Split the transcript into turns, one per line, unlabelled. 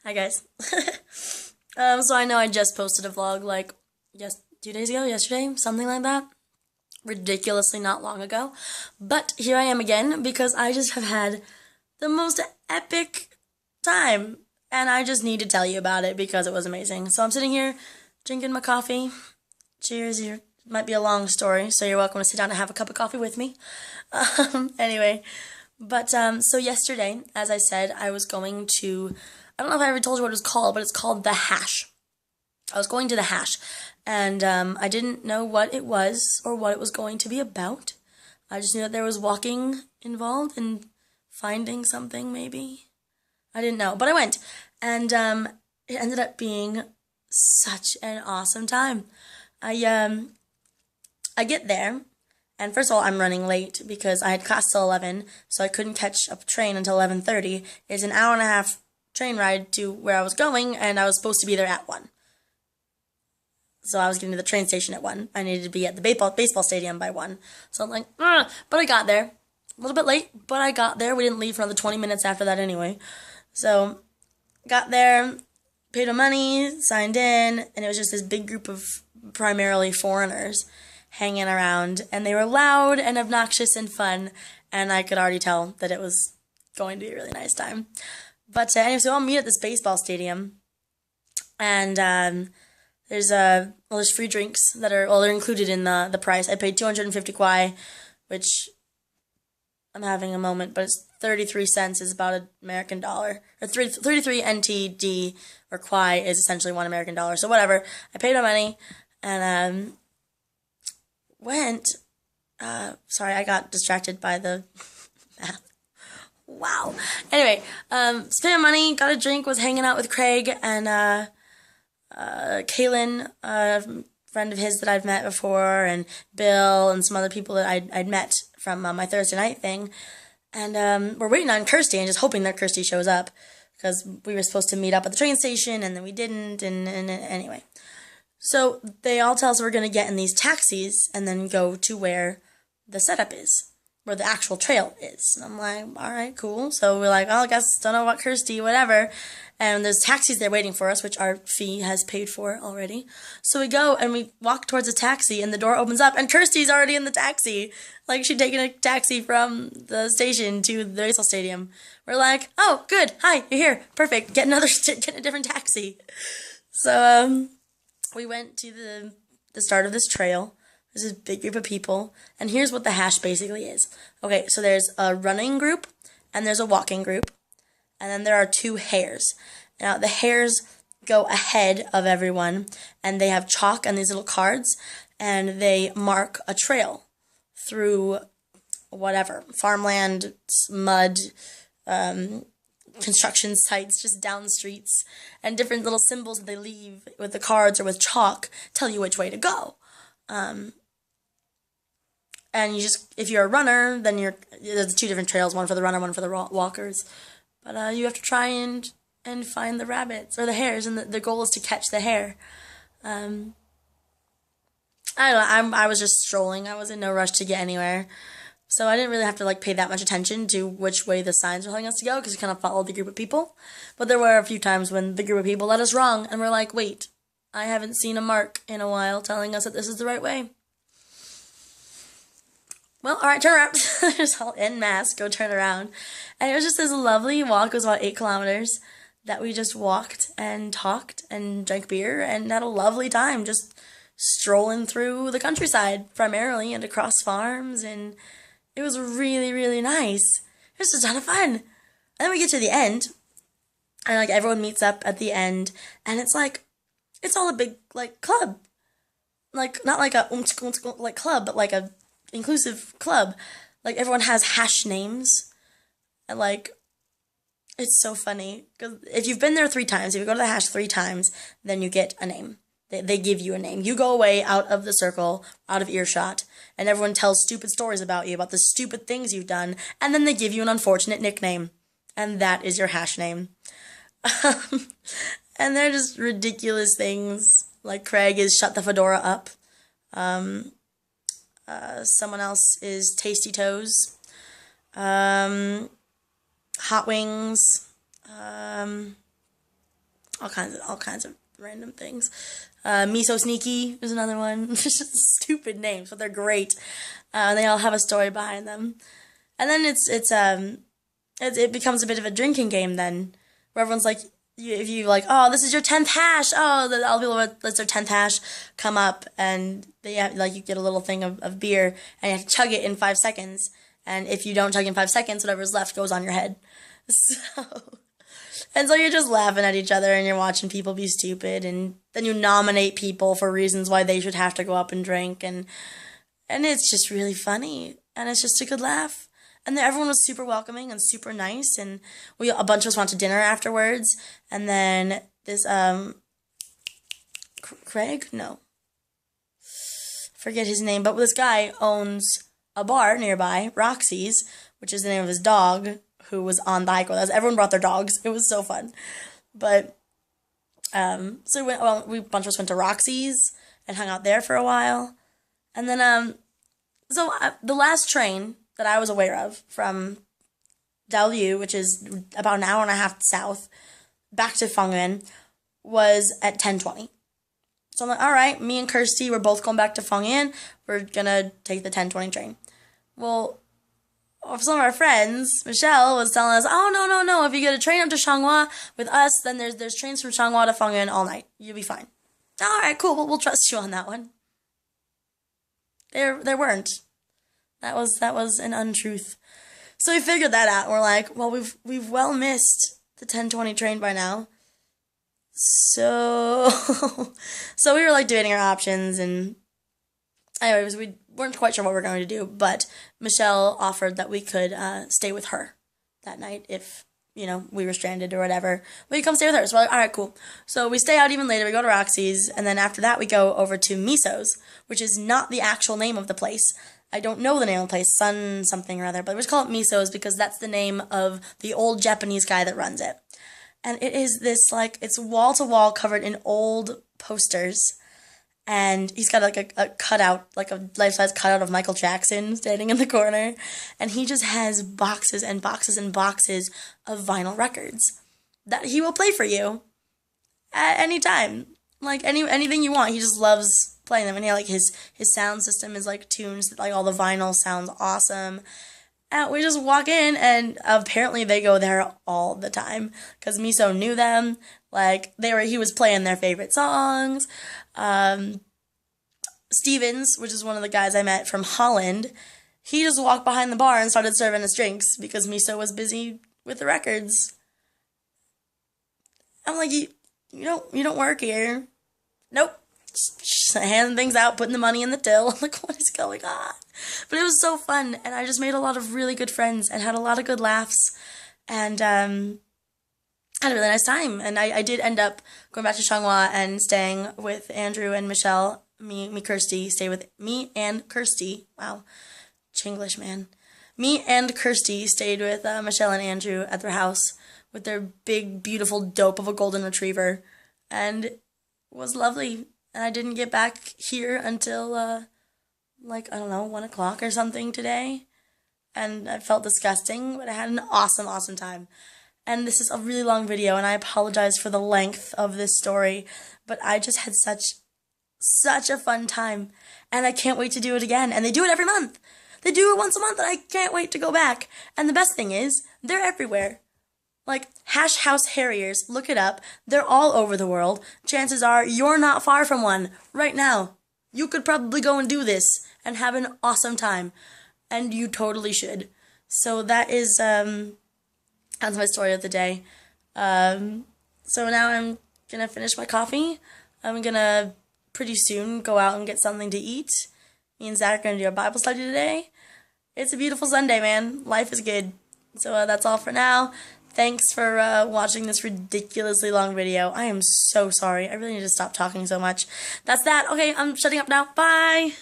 Hi guys. So I know I just posted a vlog like 2 days ago, yesterday, something like that. Ridiculously not long ago. But here I am again because I just have had the most epic time. And I just need to tell you about it because it was amazing. So I'm sitting here drinking my coffee. Cheers. It might be a long story, so you're welcome to sit down and have a cup of coffee with me. Anyway, but so yesterday, as I said, I was going to, I don't know if I ever told you what it was called, but it's called the Hash. I was going to the Hash, and I didn't know what it was or what it was going to be about. I just knew that there was walking involved and finding something, maybe. I didn't know, but I went, and it ended up being such an awesome time. I get there, and first of all, I'm running late because I had class till 11, so I couldn't catch a train until 11:30. It's an hour and a half train ride to where I was going, and I was supposed to be there at 1. So I was getting to the train station at 1. I needed to be at the baseball stadium by 1. So I'm like, ugh. But I got there. A little bit late, but I got there. We didn't leave for another 20 minutes after that anyway. So, got there, paid my money, signed in, and it was just this big group of primarily foreigners hanging around, and they were loud and obnoxious and fun, and I could already tell that it was going to be a really nice time. But anyway, so I'll meet at this baseball stadium, and there's free drinks that are, well, they're included in the price. I paid 250 kwai, which I'm having a moment, but it's 33 cents is about an American dollar. Or 33 NTD, or kwai, is essentially $1 American. So whatever. I paid my money, and went. Sorry, I got distracted by the math. Wow. Anyway, spent my money, got a drink, was hanging out with Craig and Kaylin, a friend of his that I've met before, and Bill, and some other people that I'd met from my Thursday night thing. And we're waiting on Kirsty and just hoping that Kirsty shows up because we were supposed to meet up at the train station, and then we didn't, and anyway. So they all tell us we're going to get in these taxis and then go to where the setup is, where the actual trail is. And I'm like, all right, cool. So we're like, oh, I guess, don't know what Kirsty, whatever. And there's taxis there waiting for us, which our fee has paid for already. So we go and we walk towards a taxi, and the door opens up, and Kirsty's already in the taxi. Like, she'd taken a taxi from the station to the baseball stadium. We're like, oh, good, hi, you're here, perfect, get a different taxi. So, we went to the start of this trail. There's this big group of people, and here's what the Hash basically is. Okay, so there's a running group, and there's a walking group, and then there are 2 hares. Now, the hares go ahead of everyone, and they have chalk and these little cards, and they mark a trail through whatever, farmland, mud, construction sites, just down streets, and different little symbols that they leave with the cards or with chalk tell you which way to go. And you just, if you're a runner, then there's 2 different trails, one for the runner, one for the walkers. But you have to try and find the rabbits or the hares, and the goal is to catch the hare. I don't know, I was just strolling. I was in no rush to get anywhere. So I didn't really have to like pay that much attention to which way the signs were telling us to go, because we kind of followed the group of people. But there were a few times when the group of people led us wrong, and we're like, wait, I haven't seen a mark in a while telling us that this is the right way. Well, alright, turn around. Just all en masse, go turn around. And it was just this lovely walk. It was about 8 kilometers that we just walked and talked and drank beer and had a lovely time just strolling through the countryside primarily and across farms, and it was really, really nice. It was a ton of fun. And then we get to the end, and like everyone meets up at the end, and it's like, it's all a big like club. Like, not like a like club, but like a inclusive club. Like, everyone has hash names, and like, it's so funny, because if you've been there 3 times, if you go to the Hash 3 times, then you get a name. They give you a name. You go away out of the circle, out of earshot, and everyone tells stupid stories about you, about the stupid things you've done, and then they give you an unfortunate nickname, and that is your Hash name. And they're just ridiculous things, like Craig is Shut the Fedora Up. Someone else is Tasty Toes. Hot Wings. all kinds of random things. Miso Sneaky is another one. Just stupid names, but they're great. They all have a story behind them. And then it becomes a bit of a drinking game then, where everyone's like, if you like, oh, this is your 10th hash. Oh, all the people that's their 10th hash come up, and they have, like, you get a little thing of beer, and you have to chug it in 5 seconds. And if you don't chug in 5 seconds, whatever's left goes on your head. So you're just laughing at each other, and you're watching people be stupid, and then you nominate people for reasons why they should have to go up and drink, and it's just really funny, and it's just a good laugh. And everyone was super welcoming and super nice, and a bunch of us went to dinner afterwards, and then this, Craig? No. Forget his name, but this guy owns a bar nearby, Roxy's, which is the name of his dog, who was on the hike with us. Everyone brought their dogs. It was so fun. But, so a bunch of us went to Roxy's and hung out there for a while. And then, the last train that I was aware of from Daolu, which is about an hour and a half south, back to Fengyuan, was at 10:20. So I'm like, all right, me and Kirsty, we're both going back to Fengyuan. We're gonna take the 10:20 train. Well, some of our friends, Michelle, was telling us, oh, no, if you get a train up to Changhua with us, then there's trains from Changhua to Fengyuan all night. You'll be fine. All right, cool, we'll trust you on that one. There weren't. That was an untruth. So we figured that out. We're like, well, we've well missed the 10:20 train by now. So so we were like debating our options, and anyways, we weren't quite sure what we were going to do, but Michelle offered that we could stay with her that night if, we were stranded or whatever. We could come stay with her. So we're like, all right, cool. So we stay out even later. We go to Roxy's, and then after that we go over to Miso's, which is not the actual name of the place. I don't know the name of the place, Sun something or other, but we just call it Miso's because that's the name of the old Japanese guy that runs it. And it is this, like, it's wall-to-wall covered in old posters, and he's got, like, a cutout, like a life-size cutout of Michael Jackson standing in the corner, and he just has boxes and boxes and boxes of vinyl records that he will play for you at any time. Like, anything you want, he just loves playing them, and he, like, his sound system is, like, tuned so that, like, all the vinyl sounds awesome. And we just walk in, and apparently they go there all the time, because Miso knew them. Like, he was playing their favorite songs. Stevens, which is one of the guys I met from Holland, he just walked behind the bar and started serving us drinks, because Miso was busy with the records. I'm like, you don't work here. Nope. Just handing things out, putting the money in the till. I'm like, what is going on? But it was so fun, and I just made a lot of really good friends and had a lot of good laughs, and had a really nice time. And I did end up going back to Changhua and staying with Andrew and Michelle. Kirsty, stay with me and Kirsty. Wow, Chinglish, man. Me and Kirsty stayed with Michelle and Andrew at their house with their big, beautiful dope of a golden retriever, and it was lovely. And I didn't get back here until, I don't know, 1 o'clock or something today. And I felt disgusting, but I had an awesome, awesome time. And this is a really long video, and I apologize for the length of this story, but I just had such a fun time, and I can't wait to do it again. And they do it every month. They do it once a month, and I can't wait to go back. And the best thing is, they're everywhere. Like, House Harriers, look it up. They're all over the world. Chances are you're not far from one right now. You could probably go and do this and have an awesome time. And you totally should. So that is, that's my story of the day. So now I'm gonna finish my coffee. I'm gonna pretty soon go out and get something to eat. Me and Zach are gonna do a Bible study today. It's a beautiful Sunday, man. Life is good. So that's all for now. Thanks for watching this ridiculously long video. I am so sorry. I really need to stop talking so much. That's that. Okay, I'm shutting up now. Bye!